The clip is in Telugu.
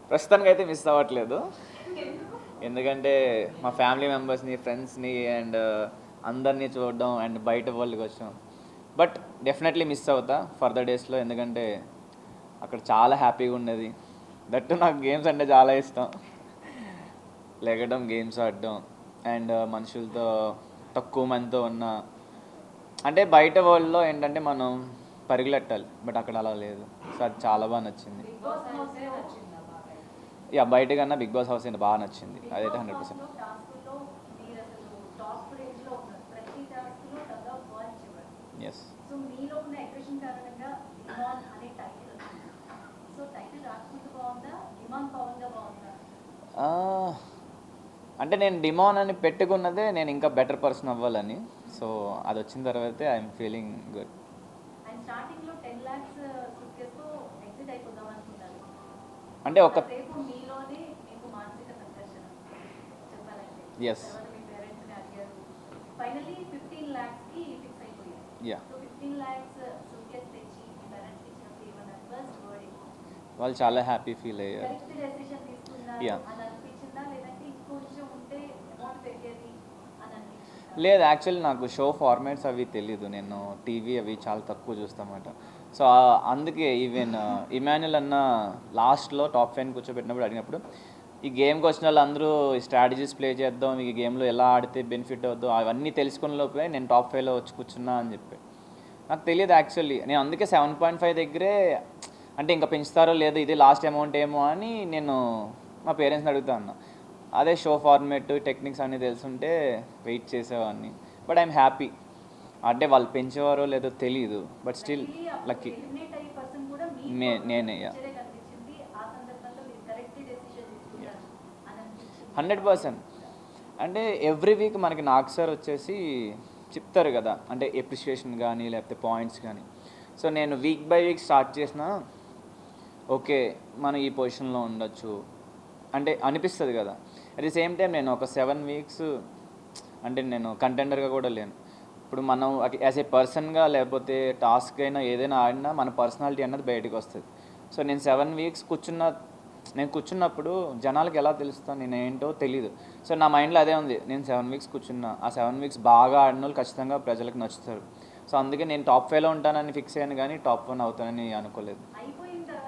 ప్రస్తుతానికి అయితే మిస్ అవ్వట్లేదు. ఎందుకంటే మా ఫ్యామిలీ మెంబర్స్ని, ఫ్రెండ్స్ని అండ్ అందరినీ చూడడం అండ్ బయట వరల్డ్కి వచ్చాం. బట్ డెఫినెట్లీ మిస్ అవుతా ఫర్దర్ డేస్లో, ఎందుకంటే అక్కడ చాలా హ్యాపీగా ఉండేది. దట్టు నాకు గేమ్స్ అంటే చాలా ఇష్టం. లెగడం, గేమ్స్ ఆడడం అండ్ మనుషులతో తక్కువ మందితో ఉన్న, అంటే బయట వరల్డ్లో ఏంటంటే మనం పరిగెట్టాలి, బట్ అక్కడ అలా లేదు. సో అది చాలా బాగా నచ్చింది. యా, బయట కన్నా బిగ్ బాస్ హౌస్ బాగా నచ్చింది, అదైతే 100%. ఎస్. అంటే నేను డిమాన్ అని పెట్టుకున్నదే నేను ఇంకా బెటర్ పర్సన్ అవ్వాలని. సో అది వచ్చిన తర్వాతే ఐఎమ్ ఫీలింగ్ గుడ్. అంటే ఒక ఎస్ యా, వాళ్ళు చాలా హ్యాపీ ఫీల్ అయ్యారు. యా, లేదు యాక్చువల్లీ నాకు షో ఫార్మాట్స్ అవి తెలీదు, నేను టీవీ అవి చాలా తక్కువ చూస్తామన్నమాట. సో అందుకే ఈవెన్ ఇమాన్యుల్ అన్న లాస్ట్లో టాప్ 5 కూర్చోబెట్టినప్పుడు అడిగినప్పుడు, ఈ గేమ్కి వచ్చిన వాళ్ళు అందరూ స్ట్రాటజీస్ ప్లే చేద్దాం, ఈ గేమ్లో ఎలా ఆడితే బెనిఫిట్ అవుద్దో అవన్నీ తెలుసుకున్న లోపే నేను టాప్ 5లో వచ్చి కూర్చున్నా అని చెప్పి. నాకు తెలియదు యాక్చువల్లీ, నేను అందుకే 7.5 దగ్గరే, అంటే ఇంకా పెంచుతారో లేదో, ఇది లాస్ట్ అమౌంట్ ఏమో అని నేను మా పేరెంట్స్ని అడుగుతా అన్నా. అదే షో ఫార్మేట్ టెక్నిక్స్ అన్నీ తెలుసుంటే వెయిట్ చేసేవాడిని. But I'm happy. అంటే వాళ్ళు పెంచేవారో లేదో తెలీదు, బట్ స్టిల్ లక్కీ నేనే. 100%. అంటే ఎవ్రీ వీక్ మనకి నాగ్ సార్ వచ్చేసి చెప్తారు కదా, అంటే ఎప్రిషియేషన్ కానీ లేకపోతే పాయింట్స్ కానీ. సో నేను వీక్ బై వీక్ స్టార్ట్ చేసిన, ఓకే మనం ఈ పొజిషన్లో ఉండొచ్చు అంటే అనిపిస్తుంది కదా. అట్ ది సేమ్ టైం నేను ఒక 7 వీక్స్ అంటే నేను కంటెండర్గా కూడా లేను. ఇప్పుడు మనం యాజ్ ఏ పర్సన్గా లేకపోతే టాస్క్ అయినా ఏదైనా ఆడినా మన పర్సనాలిటీ అన్నది బయటకు వస్తుంది. సో నేను 7 వీక్స్ కూర్చున్నప్పుడు జనాలకి ఎలా తెలుస్తాను నేను ఏంటో తెలీదు. సో నా మైండ్లో అదే ఉంది, నేను 7 వీక్స్ కూర్చున్నా, ఆ 7 వీక్స్ బాగా ఆడిన వాళ్ళు ఖచ్చితంగా ప్రజలకు నచ్చుతారు. సో అందుకే నేను టాప్ 5లో ఉంటానని ఫిక్స్ అయ్యాను, కానీ టాప్ 1 అవుతానని అనుకోలేదు.